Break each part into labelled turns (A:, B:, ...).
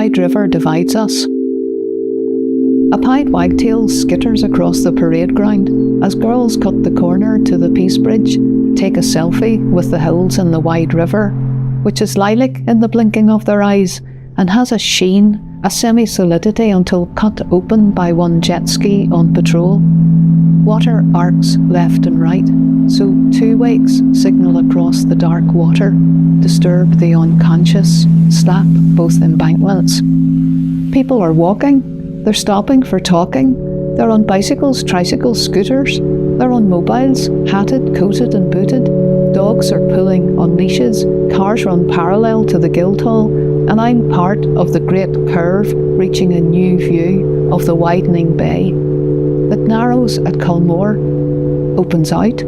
A: wide river divides us. A pied wagtail skitters across the parade ground as girls cut the corner to the Peace Bridge, take a selfie with the hills and the wide river, which is lilac in the blinking of their eyes and has a sheen, a semi-solidity until cut open by one jet ski on patrol. Water arcs left and right, so two wakes signal across the dark water, disturb the unconscious, slap both embankments. People are walking, they're stopping for talking, they're on bicycles, tricycles, scooters, they're on mobiles, hatted, coated and booted. Dogs are pulling on leashes, cars run parallel to the Guildhall, and I'm part of the great curve reaching a new view of the widening bay that narrows at Culmore, opens out,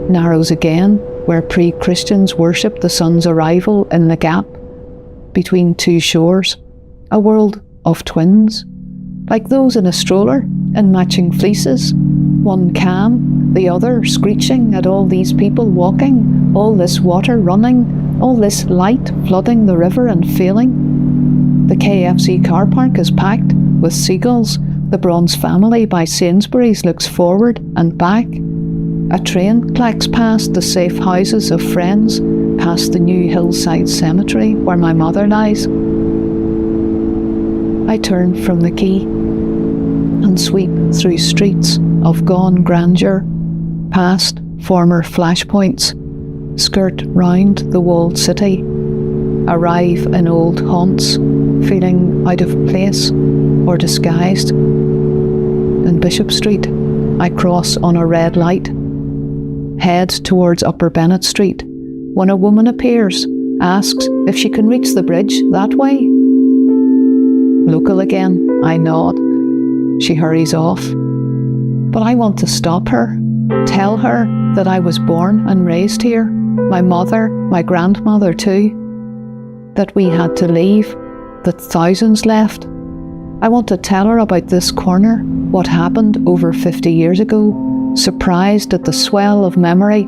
A: narrows again where pre-Christians worshipped the sun's arrival in the gap between two shores, a world of twins, like those in a stroller in matching fleeces, one calm, the other screeching at all these people walking, all this water running, all this light flooding the river and failing. The KFC car park is packed with seagulls. The Bronze family by Sainsbury's looks forward and back. A train clacks past the safe houses of friends, past the new hillside cemetery where my mother lies. I turn from the quay and sweep through streets of gone grandeur, past former flashpoints, skirt round the walled city, arrive in old haunts, feeling out of place or disguised. In Bishop Street, I cross on a red light, head towards Upper Bennett Street, when a woman appears, asks if she can reach the bridge that way. Local again, I nod. She hurries off. But I want to stop her, tell her that I was born and raised here, my mother, my grandmother too, that we had to leave, that thousands left. I want to tell her about this corner, what happened over 50 years ago, surprised at the swell of memory,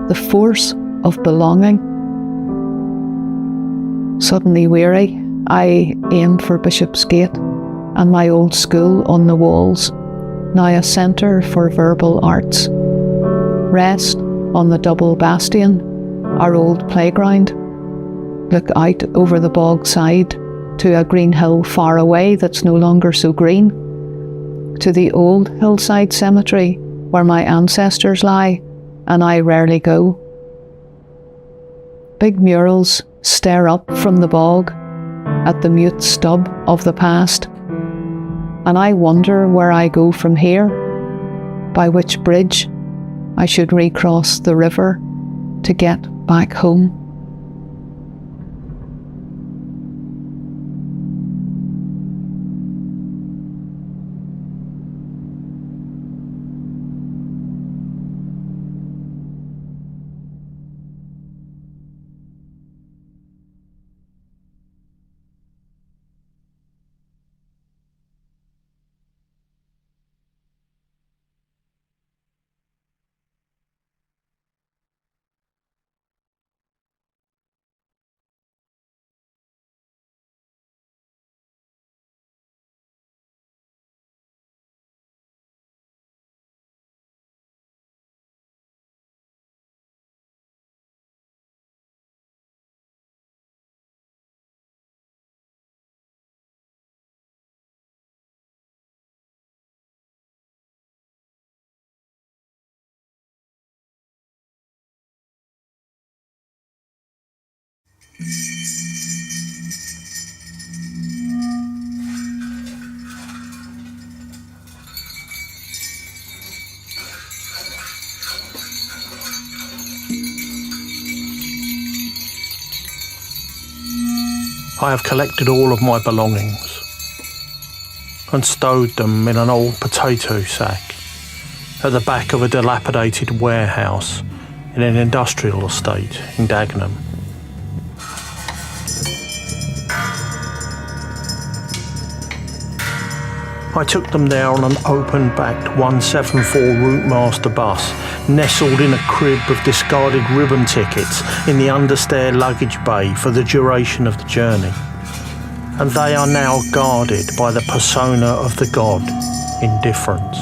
A: the force of belonging. Suddenly weary, I aim for Bishopsgate and my old school on the walls, now a centre for verbal arts. Rest on the double bastion, our old playground. Look out over the bog side to a green hill far away that's no longer so green, to the old hillside cemetery where my ancestors lie and I rarely go. Big murals stare up from the bog at the mute stub of the past, and I wonder where I go from here, by which bridge I should recross the river to get back home.
B: I have collected all of my belongings and stowed them in an old potato sack at the back of a dilapidated warehouse in an industrial estate in Dagenham. I took them there on an open-backed 174 Routemaster bus, nestled in a crib of discarded ribbon tickets in the understair luggage bay for the duration of the journey. and they are now guarded by the persona of the god, indifference.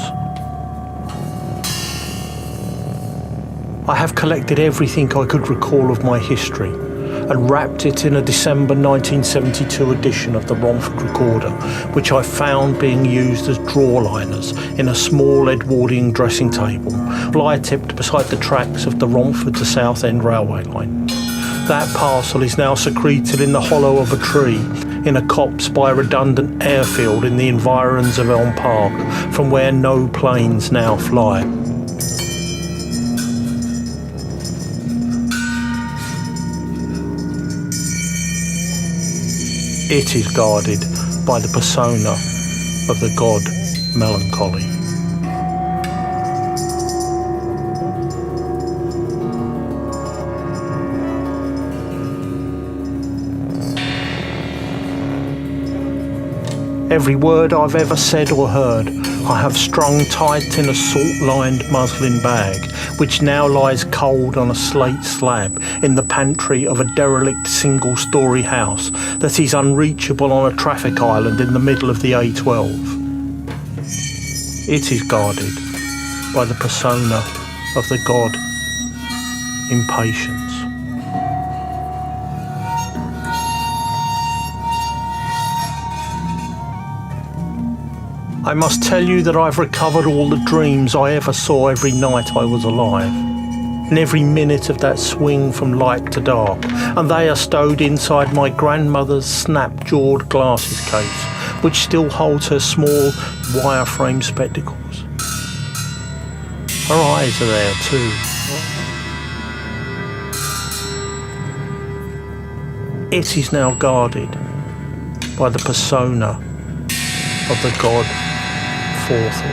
B: I have collected everything I could recall of my history and wrapped it in a December 1972 edition of the Romford Recorder, which I found being used as drawer liners in a small Edwardian dressing table, fly-tipped beside the tracks of the Romford to Southend railway line. That parcel is now secreted in the hollow of a tree in a copse by a redundant airfield in the environs of Elm Park, from where no planes now fly. It is guarded by the persona of the god Melancholy. Every word I've ever said or heard I have strung tight in a salt-lined muslin bag, which now lies cold on a slate slab in the pantry of a derelict single-storey house that is unreachable on a traffic island in the middle of the A12. It is guarded by the persona of the god Impatience. I must tell you that I've recovered all the dreams I ever saw every night I was alive, and every minute of that swing from light to dark, and they are stowed inside my grandmother's snap-jawed glasses case, which still holds her small wire-frame spectacles. Her eyes are there too. It is now guarded by the persona of the god Forethought.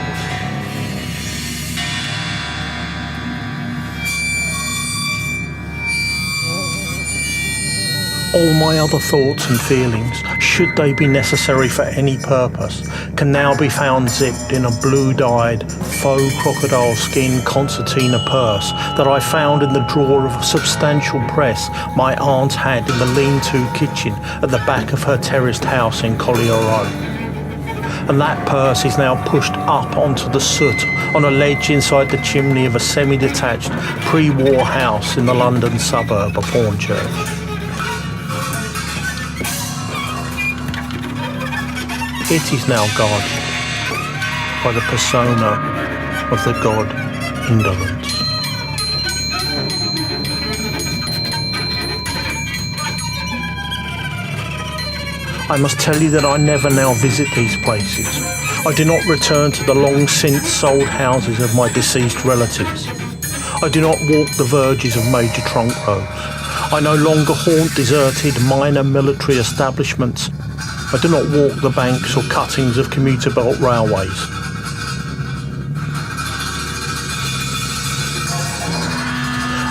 B: All my other thoughts and feelings, should they be necessary for any purpose, can now be found zipped in a blue-dyed, faux crocodile skin concertina purse that I found in the drawer of a substantial press my aunt had in the lean-to kitchen at the back of her terraced house in Collier Road. And that purse is now pushed up onto the soot on a ledge inside the chimney of a semi-detached pre-war house in the London suburb of Hornchurch. It is now guarded by the persona of the god Indolence. I must tell you that I never now visit these places. I do not return to the long since sold houses of my deceased relatives. I do not walk the verges of major trunk roads. I no longer haunt deserted minor military establishments. I do not walk the banks or cuttings of commuter belt railways.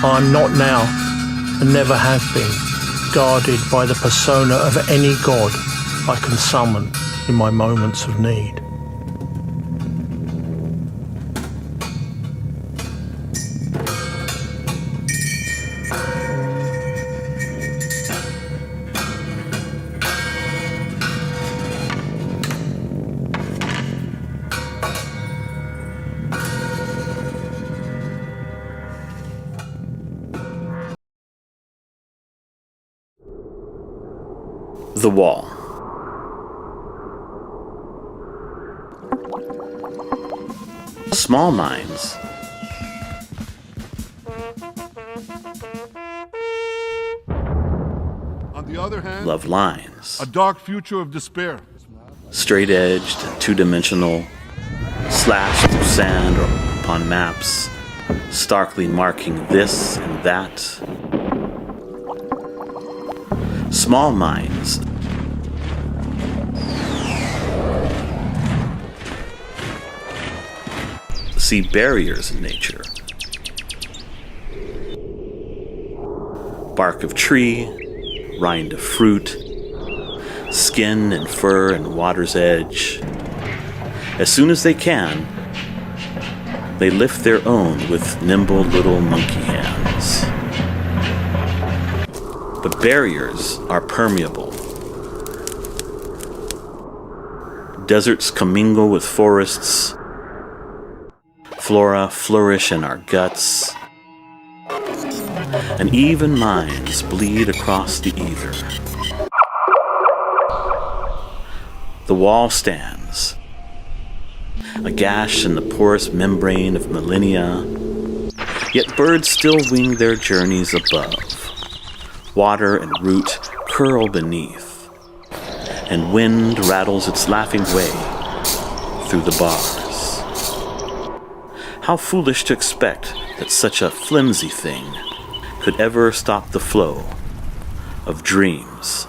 B: I am not now, and never have been, guarded by the persona of any god I can summon in my moments of need.
C: The Wall. Small minds
D: on the other hand,
C: love lines,
D: a dark future of despair.
C: straight-edged, two-dimensional, slashed through sand or upon maps, starkly marking this and that. Small minds see barriers in nature. Bark of tree, rind of fruit, skin and fur and water's edge. As soon as they can, they lift their own with nimble little monkey hands. But barriers are permeable. Deserts commingle with forests. Flora flourish in our guts. And even minds bleed across the ether. The wall stands, a gash in the porous membrane of millennia, yet birds still wing their journeys above. Water and root curl beneath, and wind rattles its laughing way through the bars. How foolish to expect that such a flimsy thing could ever stop the flow of dreams,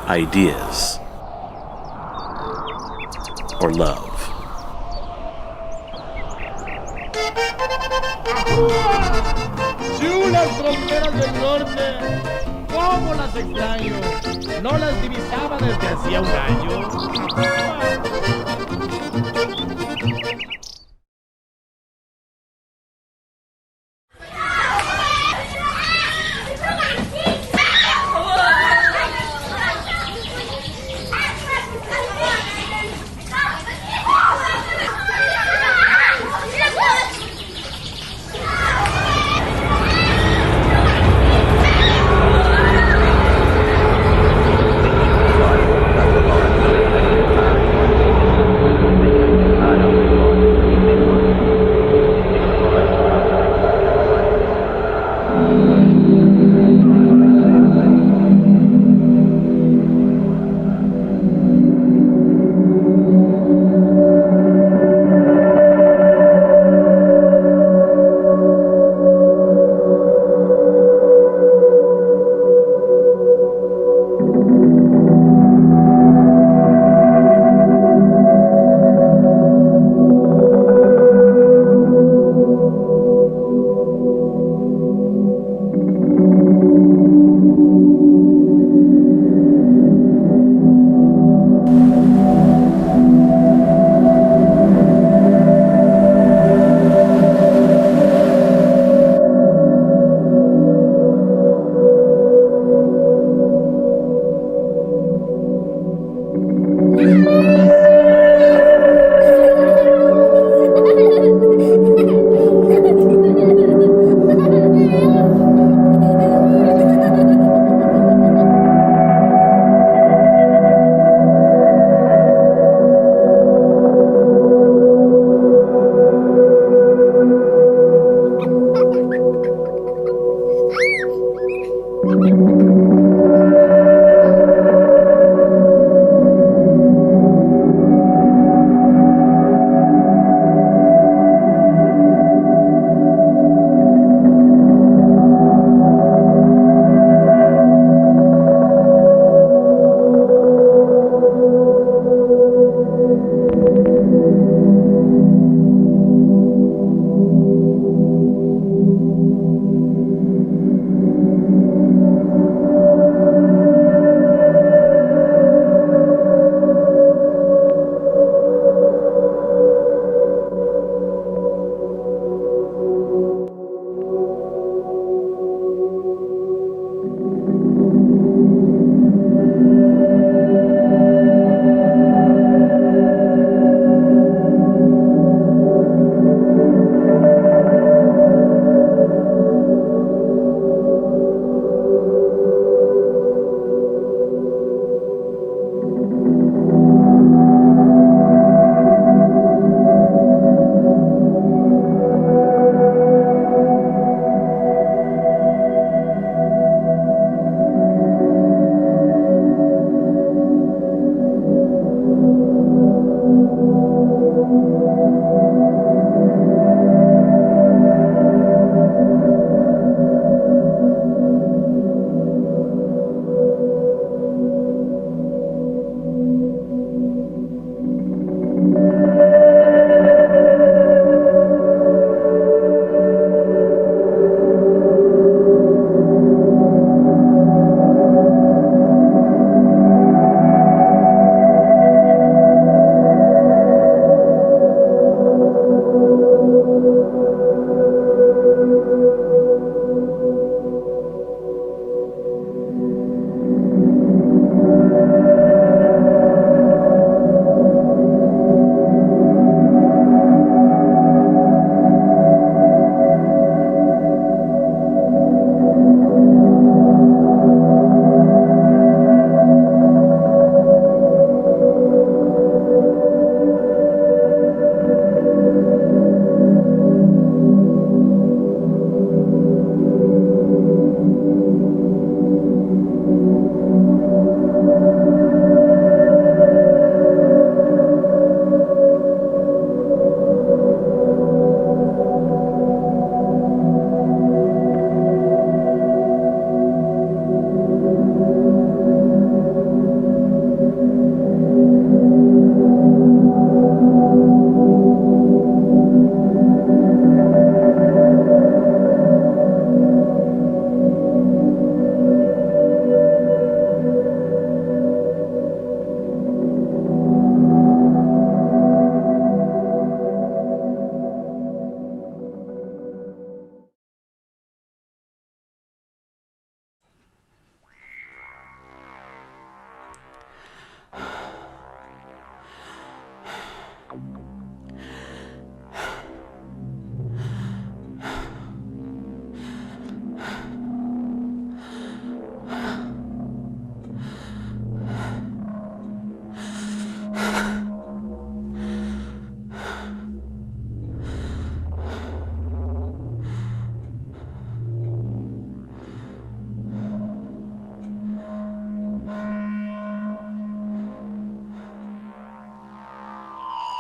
C: ideas, or love.
E: ¡Chulas fronteras del norte! ¡Cómo las extraño! No las divisaba desde hacía un año.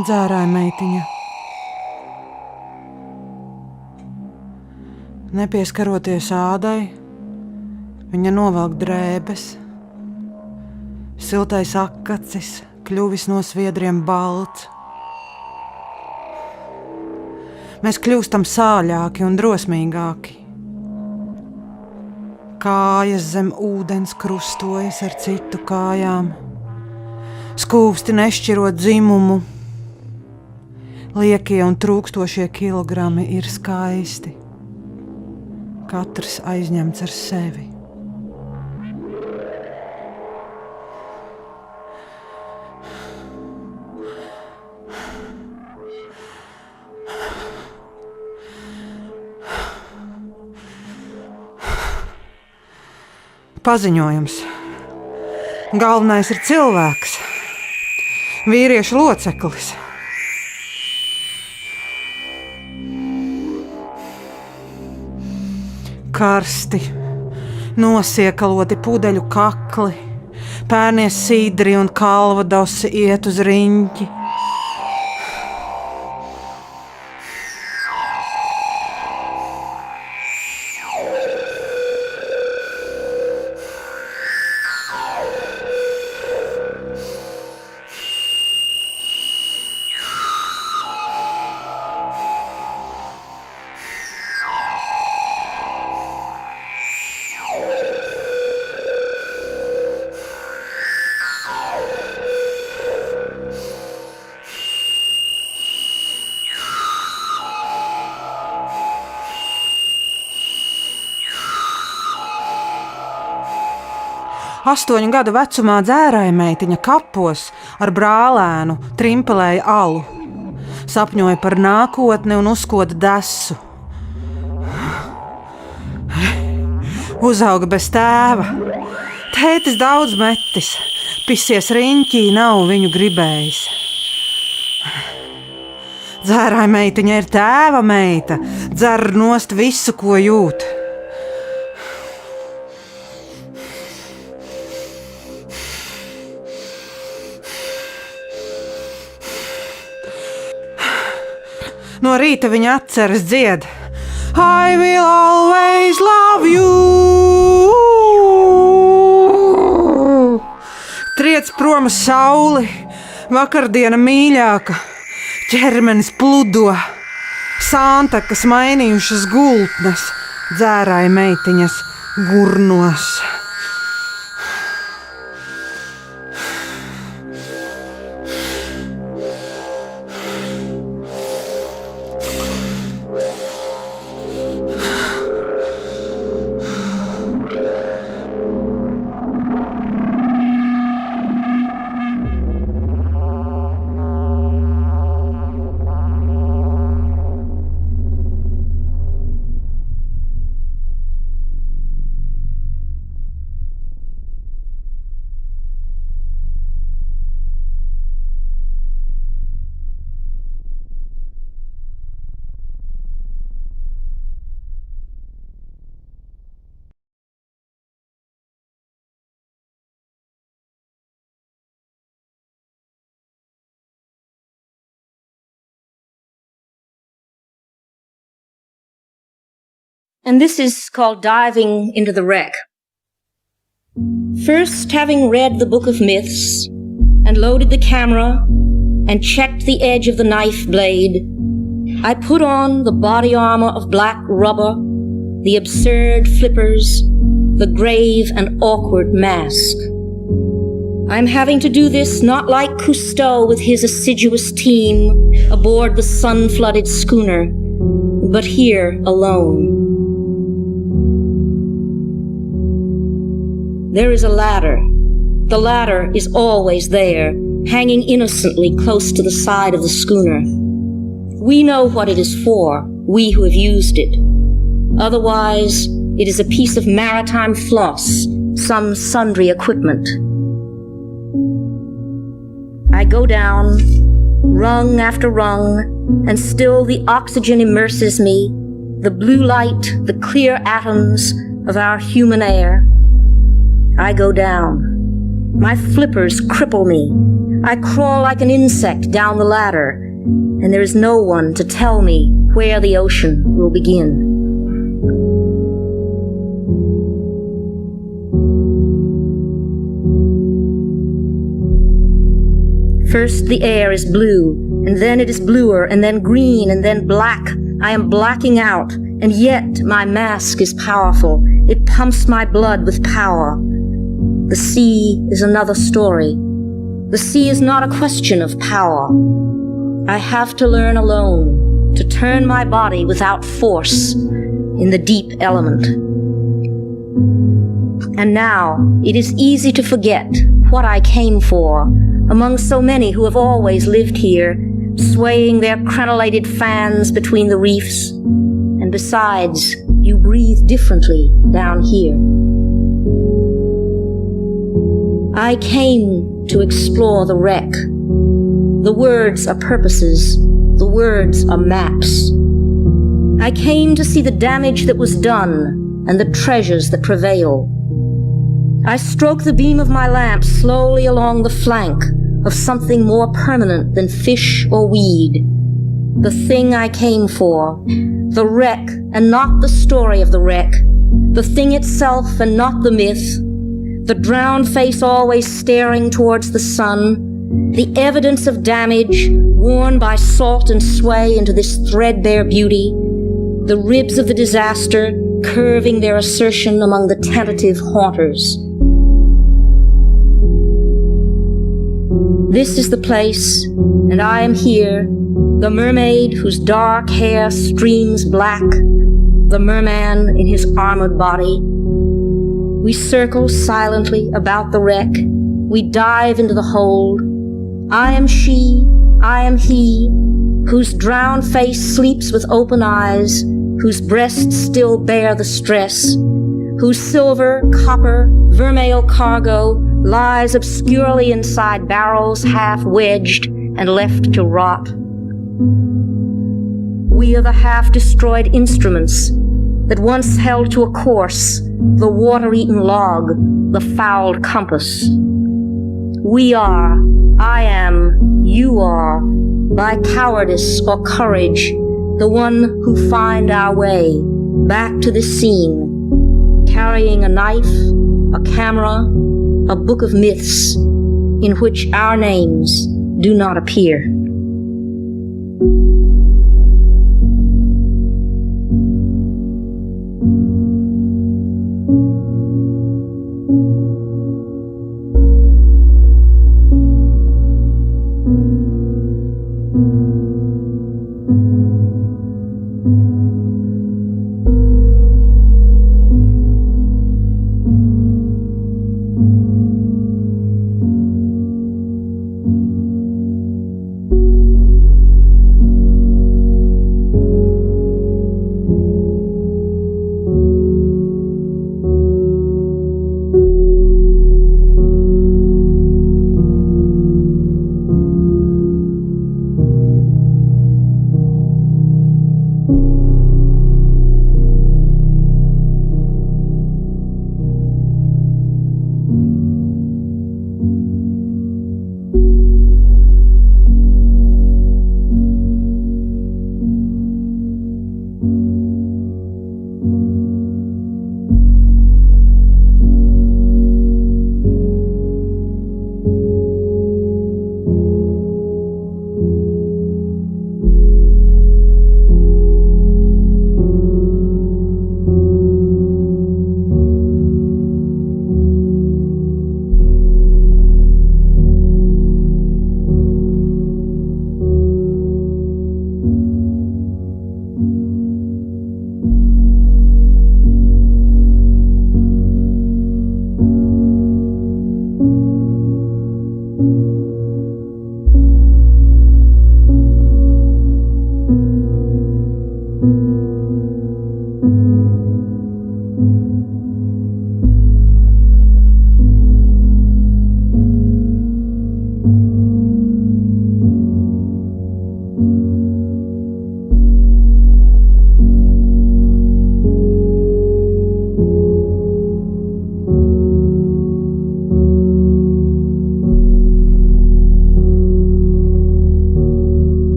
F: Dzērāja meitiņa. Nepieskaroties ādai, viņa novelk drēbes. Siltais akacis kļuvis no sviedriem balts. Mēs kļūstam sāļāki un drosmīgāki. Kājas zem ūdens krustojas ar citu kājām. Skūpsti nešķirot dzimumu. Liekie un trūkstošie kilogrami ir skaisti. Katrs aizņemts ar sevi. Paziņojums. Galvenais ir cilvēks. Vīriešu loceklis. Karsti, nosiekaloti pudeļu kakli, pērnie sīdri un kalvadosi iet uz riņķi. Astoņu gadu vecumā dzērāja meitiņa kapos ar brālēnu trimpelēja alu. Sapņoja par nākotni un uzkoda desu. Uzauga bez tēva. Tētis daudz metis. Pisies riņķī nav viņu gribējis. Dzērāja meitiņa ir tēva meita. Dzer nost visu, ko jūt. No rīta viņa atceras dzied I will always love you. Triec prom sauli, vakardiena mīļāka, ķermenis pludo, sāntakas mainījušas gultnes, dzērāja meitiņas gurnos.
G: And this is called diving into the wreck. First, having read the Book of Myths and loaded the camera and checked the edge of the knife blade, I put on the body armor of black rubber, the absurd flippers, the grave and awkward mask. I'm having to do this not like Cousteau with his assiduous team aboard the sun-flooded schooner, but here alone. There is a ladder. The ladder is always there, hanging innocently close to the side of the schooner. We know what it is for, we who have used it. Otherwise, it is a piece of maritime floss, some sundry equipment. I go down, rung after rung, and still the oxygen immerses me, the blue light, the clear atoms of our human air. I go down. My flippers cripple me. I crawl like an insect down the ladder, and there is no one to tell me where the ocean will begin. First the air is blue, and then it is bluer, and then green, and then black. I am blacking out, and yet my mask is powerful. It pumps my blood with power. The sea is another story. The sea is not a question of power. I have to learn alone, to turn my body without force in the deep element. And now it is easy to forget what I came for among so many who have always lived here, swaying their crenellated fans between the reefs. And besides, you breathe differently down here. I came to explore the wreck. The words are purposes. The words are maps. I came to see the damage that was done and the treasures that prevail. I stroke the beam of my lamp slowly along the flank of something more permanent than fish or weed. The thing I came for. The wreck and not the story of the wreck. The thing itself and not the myth. The drowned face always staring towards the sun. The evidence of damage worn by salt and sway into this threadbare beauty. The ribs of the disaster curving their assertion among the tentative haunters. This is the place, and I am here, the mermaid whose dark hair streams black, the merman in his armored body. We circle silently about the wreck. We dive into the hold. I am she, I am he, whose drowned face sleeps with open eyes, whose breasts still bear the stress, whose silver, copper, vermeil cargo lies obscurely inside barrels half wedged and left to rot. We are the half-destroyed instruments that once held to a course, the water-eaten log, the fouled compass. We are, I am, you are, by cowardice or courage, the one who find our way back to the scene, carrying a knife, a camera, a book of myths in which our names do not appear.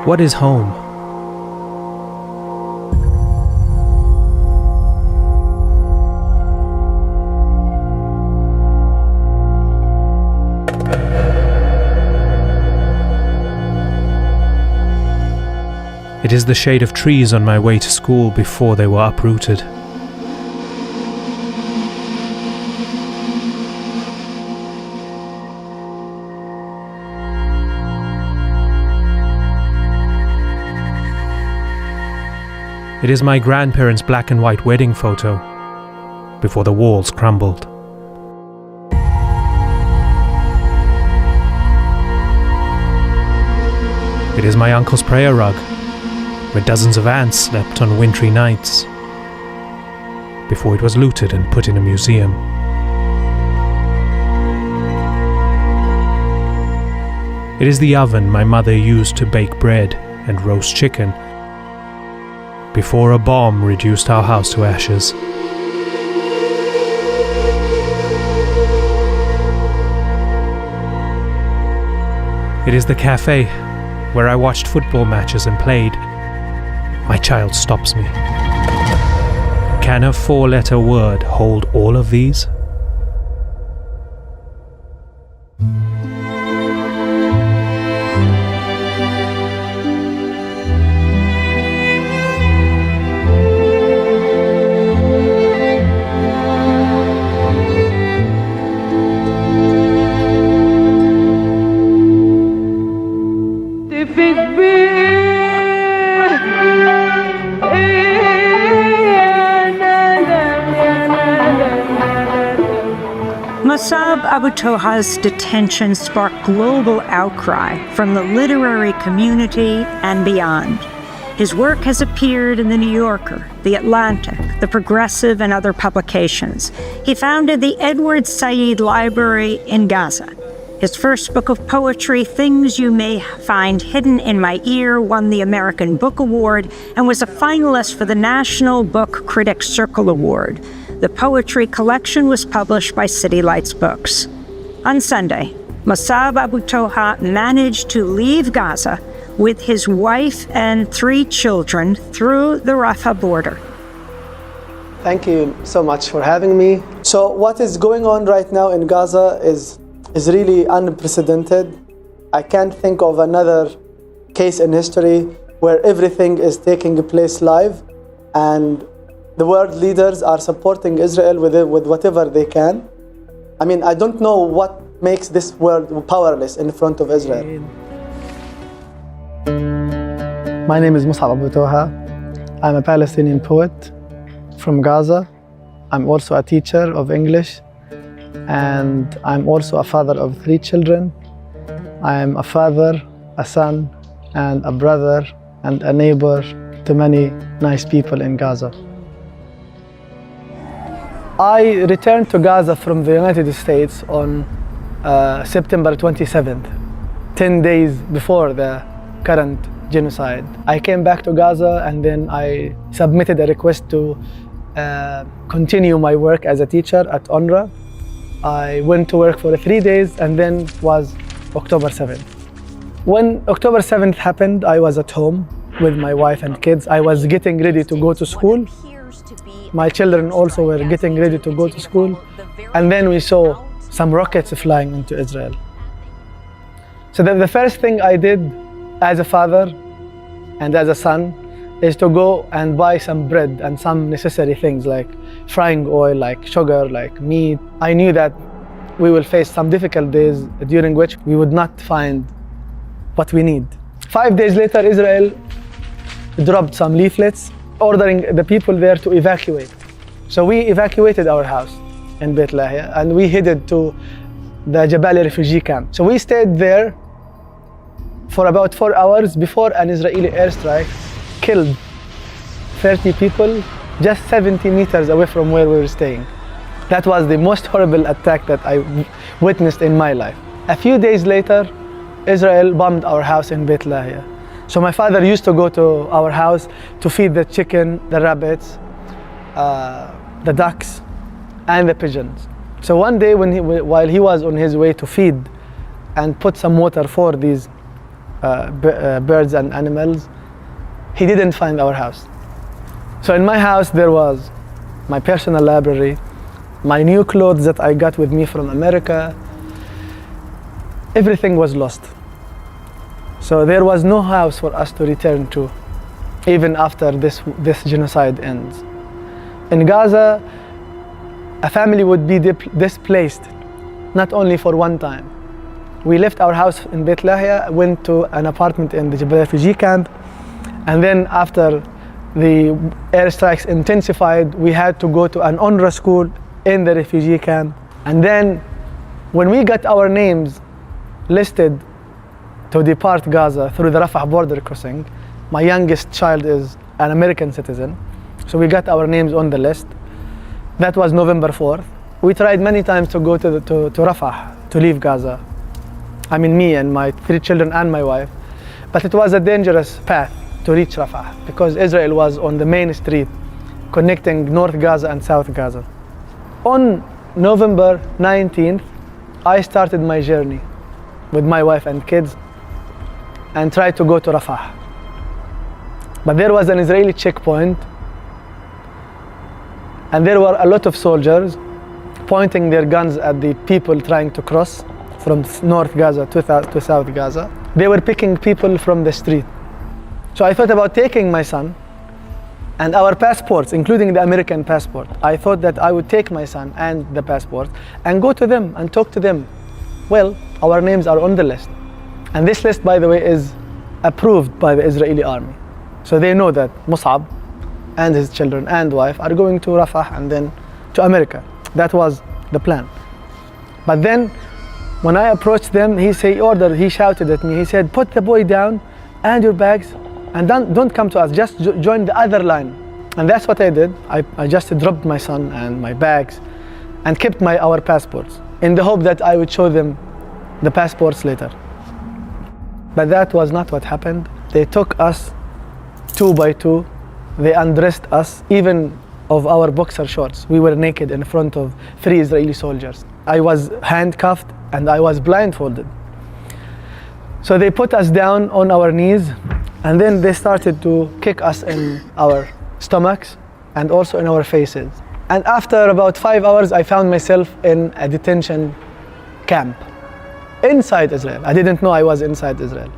H: What is home? It is the shade of trees on my way to school before they were uprooted. It is my grandparents' black and white wedding photo before the walls crumbled. It is my uncle's prayer rug, where dozens of ants slept on wintry nights, before it was looted and put in a museum. It is the oven my mother used to bake bread and roast chicken, before a bomb reduced our house to ashes. It is the cafe where I watched football matches and played. My child stops me. Can a four-letter word hold all of these?
I: Musab Abu Toha's detention sparked global outcry from the literary community and beyond. His work has appeared in The New Yorker, The Atlantic, The Progressive, and other publications. He founded the Edward Said Library in Gaza. His first book of poetry, Things You May Find Hidden in My Ear, won the American Book Award and was a finalist for the National Book Critics Circle Award. The poetry collection was published by City Lights Books. On Sunday, Musab Abu Toha managed to leave Gaza with his wife and 3 children through the Rafah border.
J: Thank you so much for having me. So what is going on right now in Gaza is really unprecedented. I can't think of another case in history where everything is taking place live and the world leaders are supporting Israel with whatever they can. I mean, I don't know what makes this world powerless in front of Israel. My name is Musab Abu Toha. I'm a Palestinian poet from Gaza. I'm also a teacher of English, and I'm also a father of 3 children. I'm a father, a son, and a brother, and a neighbor to many nice people in Gaza. I returned to Gaza from the United States on September 27th, 10 days before the current genocide. I came back to Gaza and then I submitted a request to continue my work as a teacher at UNRWA. I went to work for 3 days and then was October 7th. When October 7th happened, I was at home with my wife and kids. I was getting ready to go to school. My children also were getting ready to go to school. And then we saw some rockets flying into Israel. So the first thing I did as a father and as a son is to go and buy some bread and some necessary things like frying oil, like sugar, like meat. I knew that we will face some difficult days during which we would not find what we need. 5 days later, Israel dropped some leaflets ordering the people there to evacuate. So we evacuated our house in Beit Lahia and we headed to the Jabali refugee camp. So we stayed there for about 4 hours before an Israeli airstrike killed 30 people just 70 meters away from where we were staying. That was the most horrible attack that I witnessed in my life. A few days later, Israel bombed our house in Beit Lahia. So my father used to go to our house to feed the chicken, the rabbits, the ducks, and the pigeons. So one day while he was on his way to feed and put some water for these birds and animals. He didn't find our house. So in my house there was my personal library, my new clothes that I got with me from America. Everything was lost. So there was no house for us to return to, even after this genocide ends. In Gaza, a family would be displaced, not only for one time. We left our house in Beit Lahia, went to an apartment in the Jabal refugee camp, and then after the airstrikes intensified, we had to go to an UNRWA school in the refugee camp. And then when we got our names listed to depart Gaza through the Rafah border crossing, my youngest child is an American citizen, so we got our names on the list. That was November 4th. We tried many times to go to Rafah, to leave Gaza. I mean, me and my 3 children and my wife. But it was a dangerous path to reach Rafah because Israel was on the main street connecting North Gaza and South Gaza. On November 19th, I started my journey with my wife and kids and tried to go to Rafah. But there was an Israeli checkpoint and there were a lot of soldiers pointing their guns at the people trying to cross from North Gaza to South Gaza. They were picking people from the street. So I thought about taking my son and our passports, including the American passport. I thought that I would take my son and the passport and go to them and talk to them. Well, our names are on the list. And this list, by the way, is approved by the Israeli army. So they know that Mus'ab and his children and wife are going to Rafah and then to America. That was the plan. But then when I approached them, he shouted at me, he said, put the boy down and your bags and don't come to us, just join the other line. And that's what I did. I just dropped my son and my bags and kept our passports in the hope that I would show them the passports later. But that was not what happened. They took us 2 by 2. They undressed us, even of our boxer shorts. We were naked in front of 3 Israeli soldiers. I was handcuffed and I was blindfolded. So they put us down on our knees and then they started to kick us in our stomachs and also in our faces. And after about 5 hours, I found myself in a detention camp inside Israel. I didn't know I was inside Israel.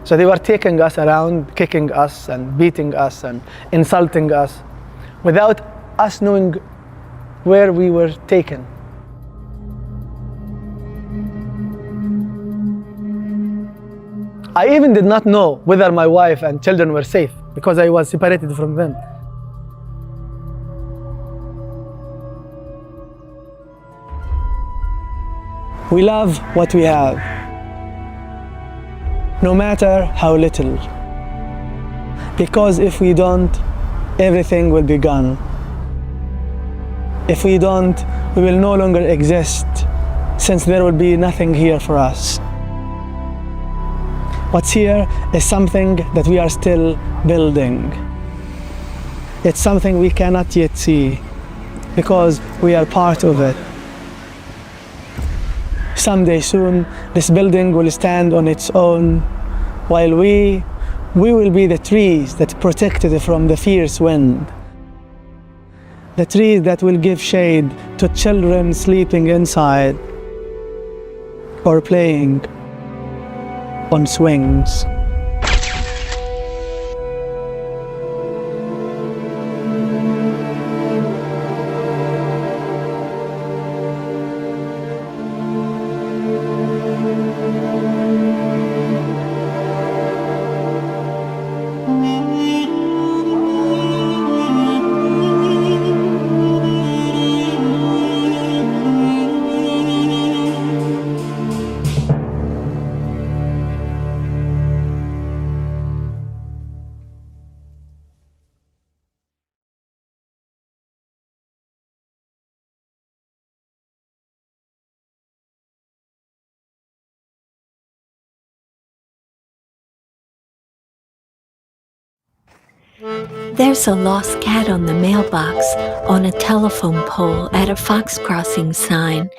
J: So they were taking us around, kicking us and beating us and insulting us without us knowing where we were taken. I even did not know whether my wife and children were safe because I was separated from them. We love what we have, no matter how little. Because if we don't, everything will be gone. If we don't, we will no longer exist, since there will be nothing here for us. What's here is something that we are still building. It's something we cannot yet see, because we are part of it. Someday soon, this building will stand on its own, while we will be the trees that protect it from the fierce wind. The trees that will give shade to children sleeping inside or playing on swings.
K: There's a lost cat on the mailbox, on a telephone pole, at a fox crossing sign,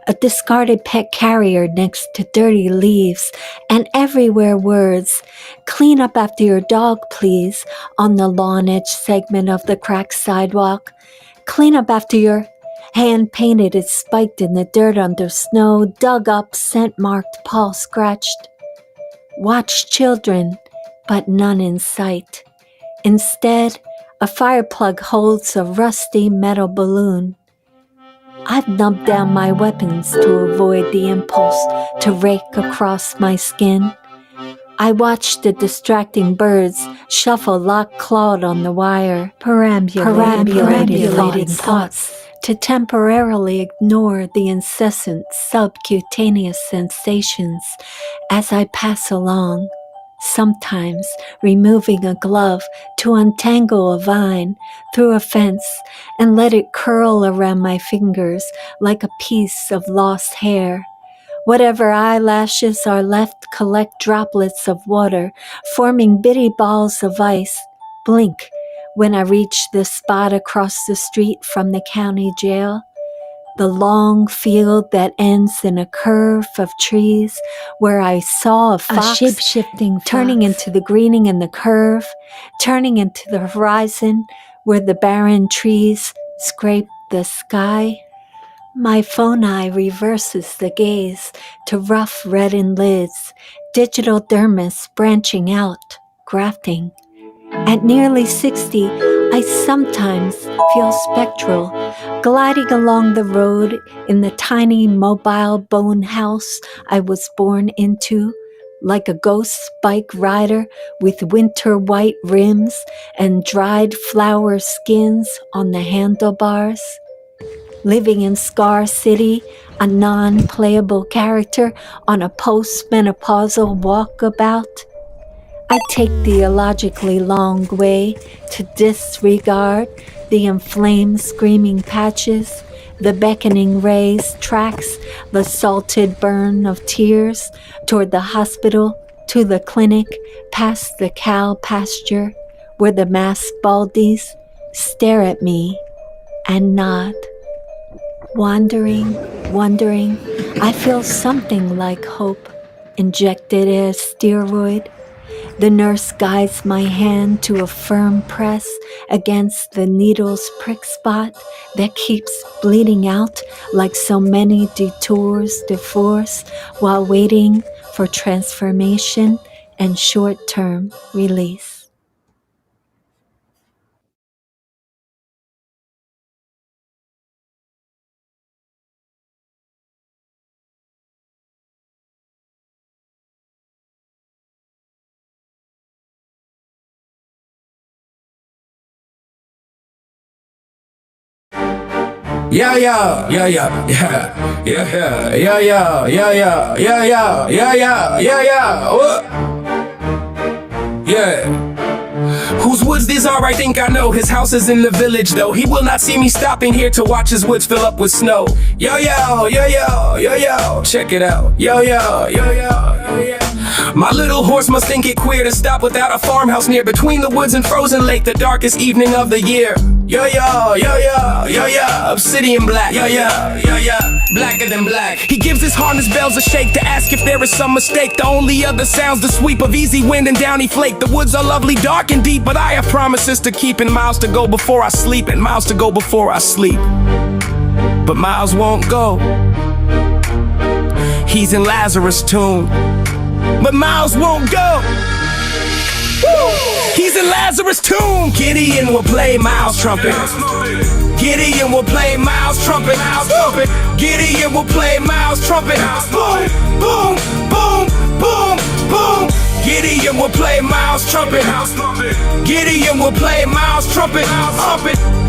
K: a discarded pet carrier next to dirty leaves, and everywhere words, "Clean up after your dog, please," on the lawn edge segment of the cracked sidewalk. "Clean up after your..." Hand-painted, it spiked in the dirt under snow, dug up, scent-marked, paw scratched. Watch children, but none in sight. Instead, a fire plug holds a rusty metal balloon. I've nubbed down my weapons to avoid the impulse to rake across my skin. I watch the distracting birds shuffle lock-clawed on the wire, perambulating thoughts to temporarily ignore the incessant subcutaneous sensations as I pass along, sometimes removing a glove to untangle a vine through a fence and let it curl around my fingers like a piece of lost hair. Whatever eyelashes are left collect droplets of water, forming bitty balls of ice, blink when I reach the spot across the street from the county jail. The long field that ends in a curve of trees where I saw a fox
A: shape-shifting
K: turning into the greening in the curve, turning into the horizon where the barren trees scrape the sky. My phone eye reverses the gaze to rough reddened lids, digital dermis branching out, grafting. At nearly 60, I sometimes feel spectral, gliding along the road in the tiny mobile bone house I was born into, like a ghost bike rider with winter white rims and dried flower skins on the handlebars. Living in Scar City, a non-playable character on a post-menopausal walkabout. I take the illogically long way to disregard the inflamed screaming patches, the beckoning rays tracks, the salted burn of tears toward the hospital, to the clinic, past the cow pasture, where the masked baldies stare at me and nod. Wandering, I feel something like hope, injected as steroid. The nurse guides my hand to a firm press against the needle's prick spot that keeps bleeding out like so many detours de force while waiting for transformation and short-term release.
L: Yeah, yeah, yeah, yeah, yeah, yeah, yeah, yeah, yeah, yeah, yeah, yeah, yeah, yeah, yeah, yeah, what? Yeah. Whose woods these are, I think I know. His house is in the village, though. He will not see me stopping here to watch his woods fill up with snow. Yo, yo, yo, yo, yo, yo, check it out. Yo, yo, yo, yo, yo, yo. My little horse must think it queer to stop without a farmhouse near between the woods and frozen lake, the darkest evening of the year. Yo, yo, yo, yo, yo, yo, obsidian black. Yo, yo, yo, yo, blacker than black. He gives his harness bells a shake to ask if there is some mistake. The only other sounds the sweep of easy wind and downy flake. The woods are lovely, dark and deep, but I have promises to keep and miles to go before I sleep, and miles to go before I sleep. But Miles won't go. He's in Lazarus' tomb. But Miles won't go. Woo! He's in Lazarus' tomb. Gideon will play Miles' trumpet. Gideon will play Miles' trumpet. Gideon will play Miles' trumpet. Boom, boom, boom, boom, boom. Gideon will play Miles' trumpet. Gideon will play Miles' trumpet.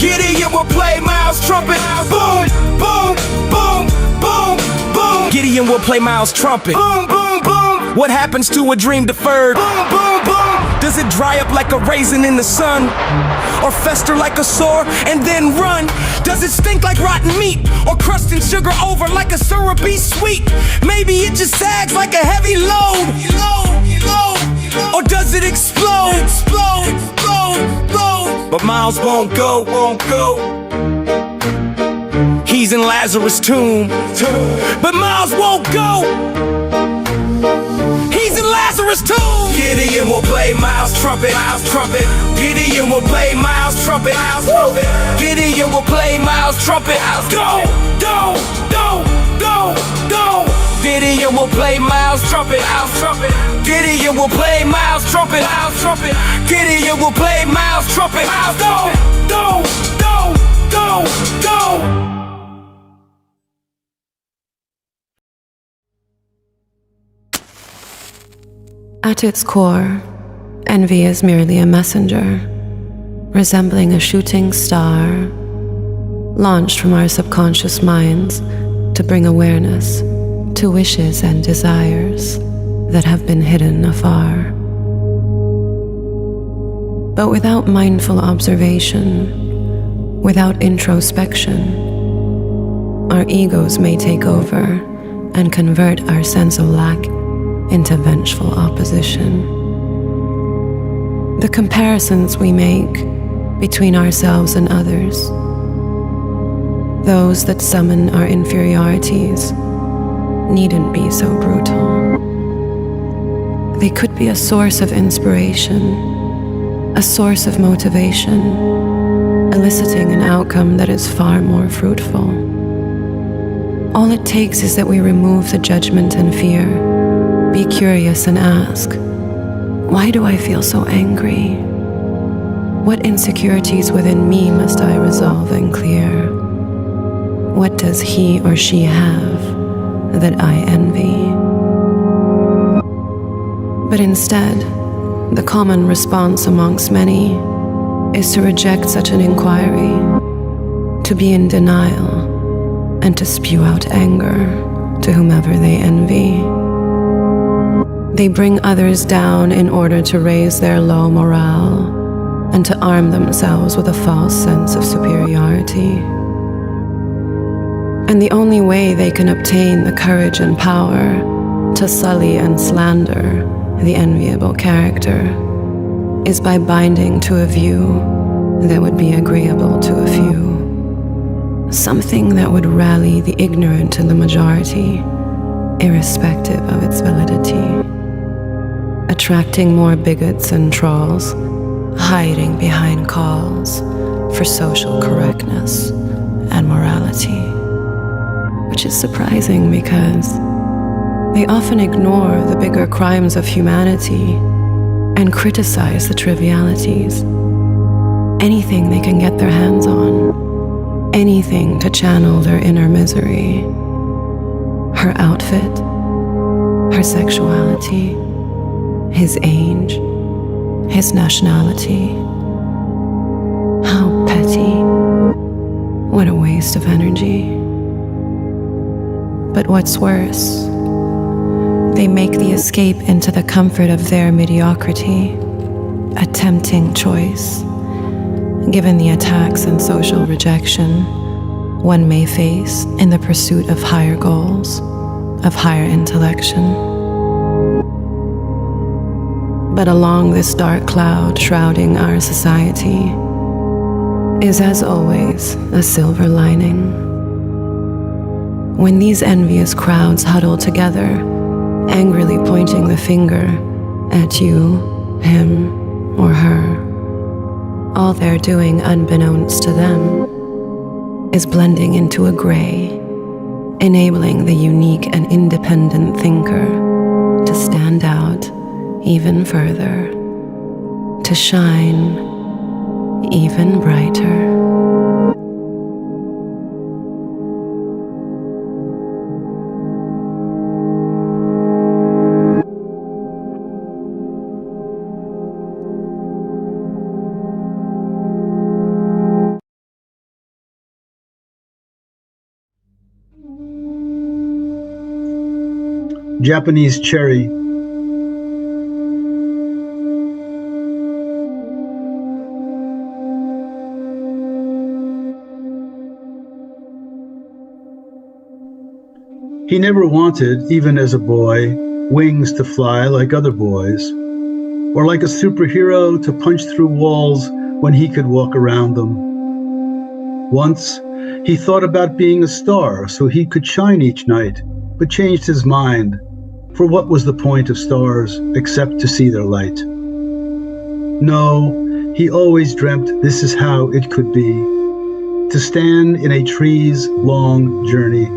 L: Gideon will play Miles' trumpet. Boom, boom, boom, boom, boom. Gideon will play Miles' trumpet. Boom, boom, boom. What happens to a dream deferred? Boom, boom, boom. Does it dry up like a raisin in the sun? Or fester like a sore and then run? Does it stink like rotten meat? Or crust and sugar over like a syrupy sweet? Maybe it just sags like a heavy load. Or does it explode? Explode. But Miles won't go. He's He's in Lazarus' tomb. But Miles won't go. He's in Lazarus' tomb. Gideon will play Miles' trumpet. Gideon will play Miles' trumpet. Gideon will play Miles' trumpet. Go, go, go, go, go. Gideon will play Miles' trumpet. Gideon will play Miles' trumpet. Gideon will play Miles' trumpet. Go, go, go, go, go.
M: At its core, envy is merely a messenger, resembling a shooting star, launched from our subconscious minds to bring awareness to wishes and desires that have been hidden afar. But without mindful observation, without introspection, our egos may take over and convert our sense of lack into vengeful opposition. The comparisons we make between ourselves and others, those that summon our inferiorities, needn't be so brutal. They could be a source of inspiration, a source of motivation, eliciting an outcome that is far more fruitful. All it takes is that we remove the judgment and fear, be curious and ask, why do I feel so angry? What insecurities within me must I resolve and clear? What does he or she have that I envy? But instead, the common response amongst many is to reject such an inquiry, to be in denial, and to spew out anger to whomever they envy. They bring others down in order to raise their low morale and to arm themselves with a false sense of superiority. And the only way they can obtain the courage and power to sully and slander the enviable character is by binding to a view that would be agreeable to a few. Something that would rally the ignorant in the majority, irrespective of its validity. Attracting more bigots and trolls, hiding behind calls for social correctness and morality. Which is surprising because they often ignore the bigger crimes of humanity and criticize the trivialities. Anything they can get their hands on, anything to channel their inner misery. Her outfit, her sexuality, his age, his nationality. How petty. What a waste of energy. But what's worse, they make the escape into the comfort of their mediocrity a tempting choice, given the attacks and social rejection one may face in the pursuit of higher goals, of higher intellection. But along this dark cloud shrouding our society is, as always, a silver lining. When these envious crowds huddle together, angrily pointing the finger at you, him, or her, all they're doing, unbeknownst to them, is blending into a gray, enabling the unique and independent thinker to stand out even further, to shine even brighter.
N: Japanese cherry. He never wanted, even as a boy, wings to fly like other boys, or like a superhero to punch through walls when he could walk around them. Once, He thought about being a star so he could shine each night, but changed his mind. For what was the point of stars except to see their light? No, he always dreamt this is how it could be, to stand in a tree's long journey.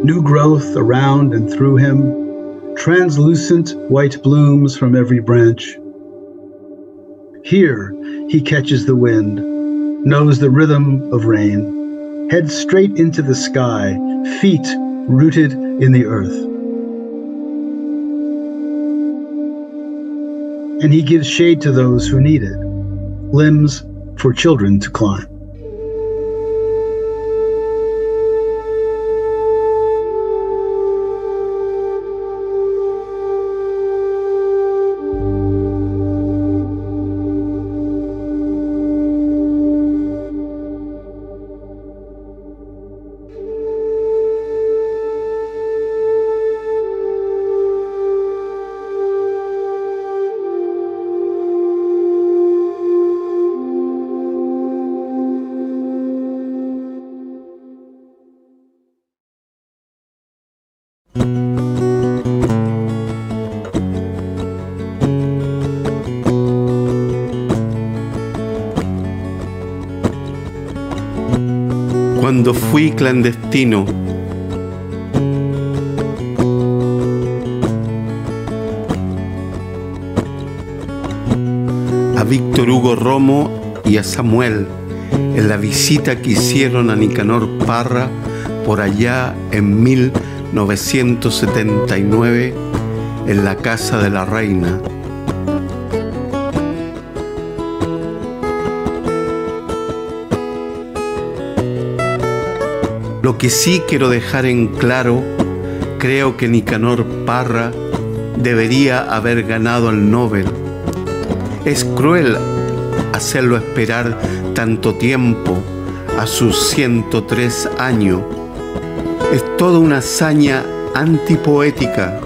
N: New growth around and through him, translucent white blooms from every branch. Here he catches the wind, knows the rhythm of rain, heads straight into the sky, feet rooted in the earth. And he gives shade to those who need it, limbs for children to climb.
O: Cuando fui clandestino, a Víctor Hugo Romo y a Samuel en la visita que hicieron a Nicanor Parra por allá en 1979 en la Casa de la Reina. Lo que sí quiero dejar en claro, creo que Nicanor Parra debería haber ganado el Nobel. Es cruel hacerlo esperar tanto tiempo a sus 103 años. Es toda una hazaña antipoética.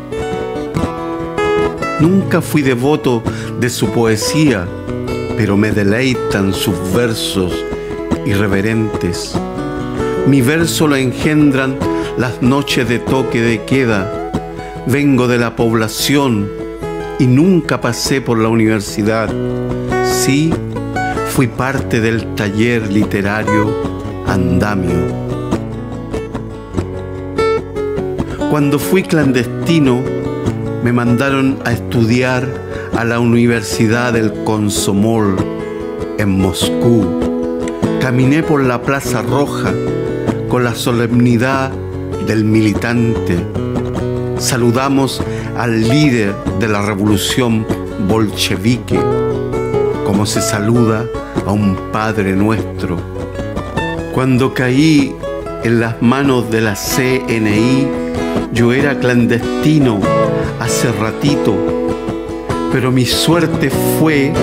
O: Nunca fui devoto de su poesía, pero me deleitan sus versos irreverentes. Mi verso lo engendran las noches de toque de queda. Vengo de la población y nunca pasé por la universidad. Sí, fui parte del taller literario Andamio. Cuando fui clandestino, me mandaron a estudiar a la Universidad del Komsomol en Moscú. Caminé por la Plaza Roja con la solemnidad del militante. Saludamos al líder de la revolución bolchevique, como se saluda a un Padre Nuestro. Cuando caí en las manos de la CNI, yo era clandestino hace ratito, pero mi suerte fue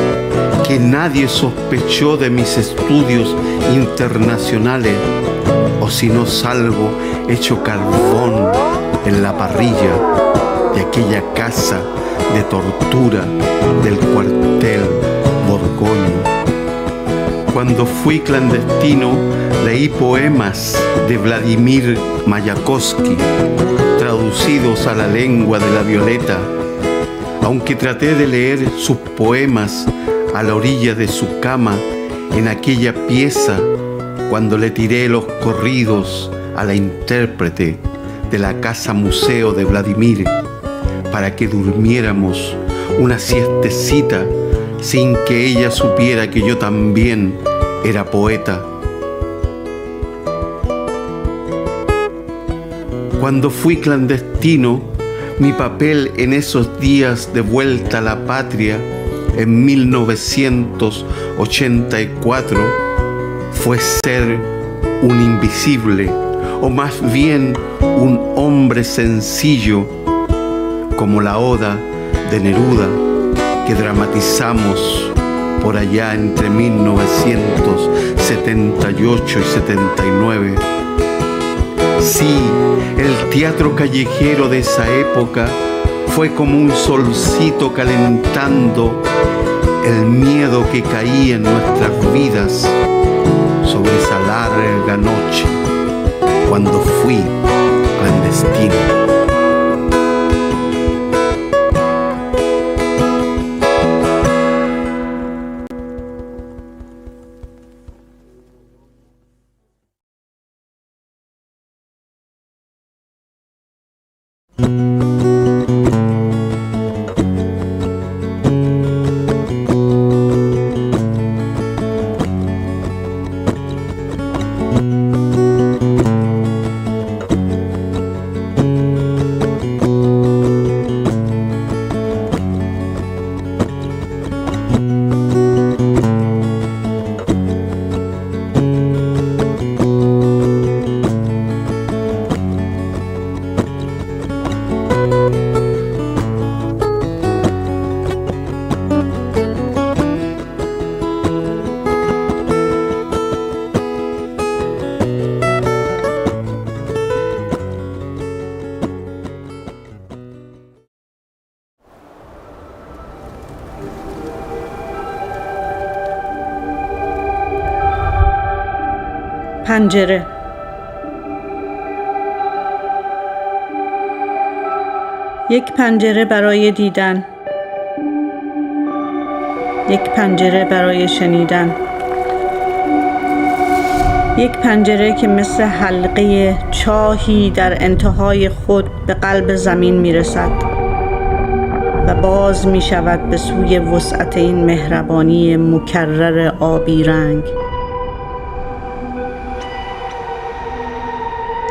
O: que nadie sospechó de mis estudios internacionales, o si no salgo hecho carbón en la parrilla de aquella casa de tortura del cuartel Borgoño. Cuando fui clandestino, leí poemas de Vladimir Mayakovsky, traducidos a la lengua de la Violeta, aunque traté de leer sus poemas a la orilla de su cama en aquella pieza cuando le tiré los corridos a la intérprete de la casa museo de Vladimir para que durmiéramos una siestecita sin que ella supiera que yo también era poeta. Cuando fui clandestino, mi papel en esos días de vuelta a la patria en 1984 fue ser un invisible, o más bien un hombre sencillo, como la oda de Neruda que dramatizamos por allá entre 1978 y 79. Sí, el teatro callejero de esa época fue como un solcito calentando el miedo que caía en nuestras vidas. sobre esa larga noche cuando fui clandestino.
P: پنجره. یک پنجره برای دیدن، یک پنجره برای شنیدن، یک پنجره که مثل حلقه چاهی در انتهای خود به قلب زمین میرسد و باز می شود به سوی وسعت این مهربانی مکرر آبی رنگ.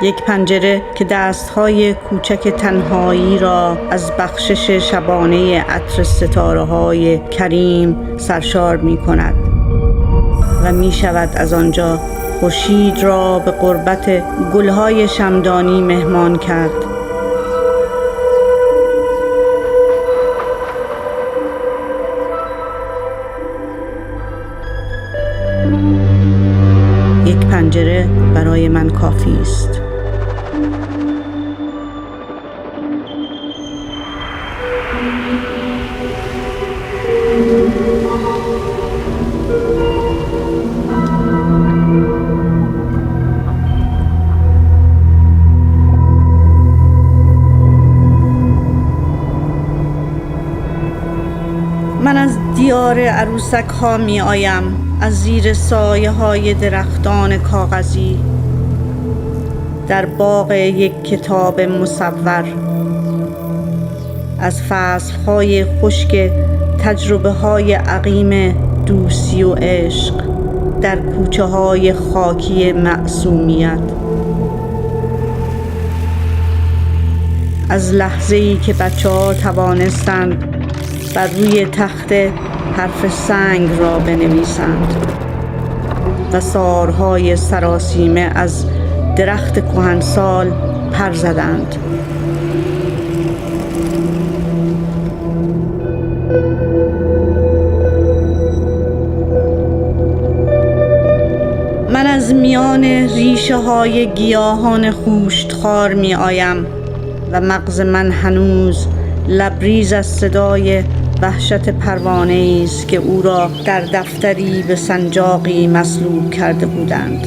P: یک پنجره که دستهای کوچک تنهایی را از بخشش شبانه عطر ستاره‌های کریم سرشار می کند و می شود از آنجا خورشید را به قربت گلهای شمعدانی مهمان کرد. یک پنجره برای من کافی است. من از دیار عروسک ها می آیم، از زیر سایه های درختان کاغذی، در باغ یک کتاب مصور، از فصل های خشک تجربه های عقیم دوستی و عشق، در کوچه های خاکی معصومیت، از لحظه‌ای که بچه‌ها توانستند بر روی تخت حرف سنگ را بنویسند و سارهای سراسیمه از درخت کهنسال پر زدند. من از میان ریشه های گیاهان خشک‌خوار می آیم و مغز من هنوز لبریز از صدای وحشت پروانه‌ای است که او را در دفتری به سنجاقی مصلوب کرده بودند.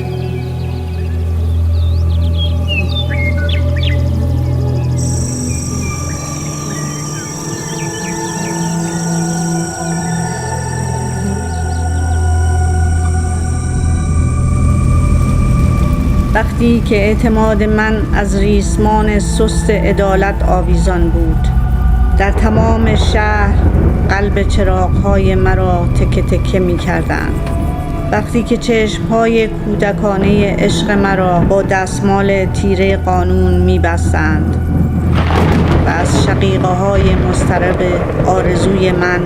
P: وقتی که اعتماد من از ریسمان سست عدالت آویزان بود، در تمام شهر قلب چراغ‌های مرا تکه تکه می‌کردند. وقتی که چشم‌های کودکانه عشق مرا با دستمال تیره قانون می‌بستند و از شقیقه‌های مضطرب آرزوی من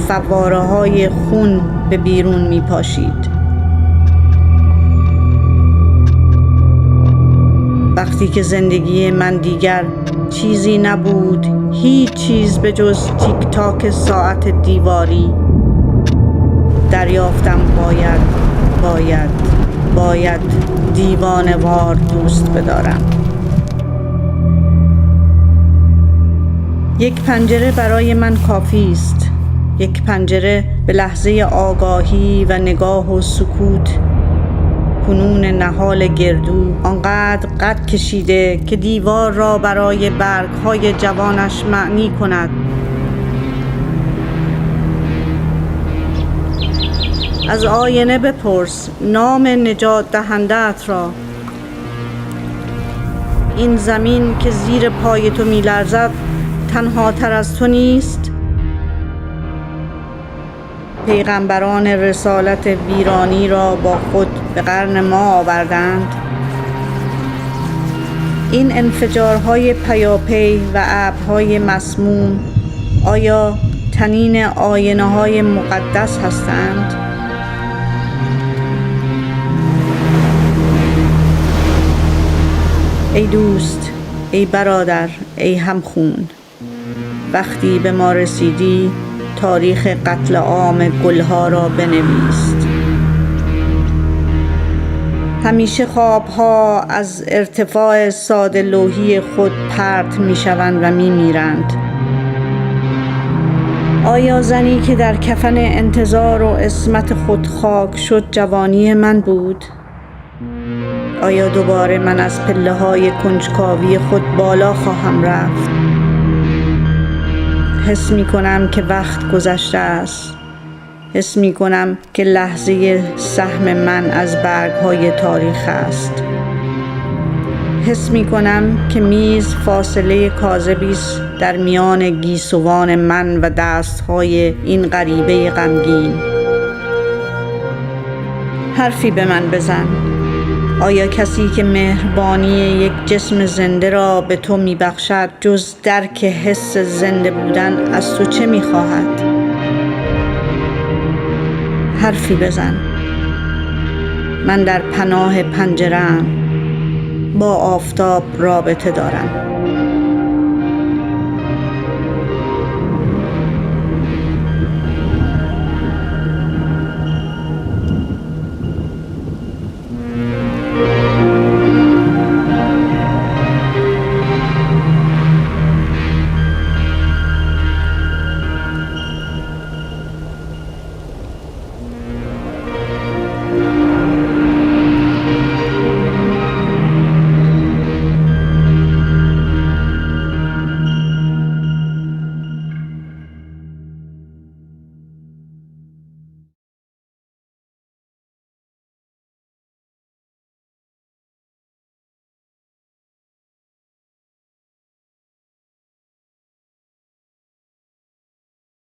P: فواره‌های خون به بیرون می‌پاشید. وقتی که زندگی من دیگر چیزی نبود، هیچ چیز به جز تیک تاک ساعت دیواری، دریافتم باید دیوانه‌وار دوست بدارم. یک پنجره برای من کافی است، یک پنجره به لحظه آگاهی و نگاه و سکوت کنون نهال گردو آنقدر قد کشیده که دیوار را برای برگ‌های جوانش معنی کند. از آینه بپرس نام نجات دهنده‌ات را. این زمین که زیر پای تو می‌لرزد تنها تر از تو نیست؟ پیغمبران رسالت ویرانی را با خود به قرن ما آوردند. این انفجارهای پیاپی و ابرهای مسموم آیا طنین آینه‌های مقدس هستند؟ ای دوست، ای برادر، ای همخون، وقتی به ما رسیدی تاریخ قتل عام گلها را بنویس. همیشه خوابها از ارتفاع ساده لوحی خود پرت می شوند و می میرند. آیا زنی که در کفن انتظار و عصمت خود خاک شد جوانی من بود؟ آیا دوباره من از پله‌های کنجکاوی خود بالا خواهم رفت؟ حس می کنم که وقت گذشته است. حس می کنم که لحظه سهم من از برگ‌های تاریخ است. حس می کنم که میز فاصله کاذبی است در میان گیسوان من و دست‌های این غریبه غمگین. حرفی به من بزن. آیا کسی که مهربانی یک جسم زنده را به تو میبخشد جز درک حس زنده بودن از تو چه میخواهد؟ حرفی بزن. من در پناه پنجره‌ام با آفتاب رابطه دارم.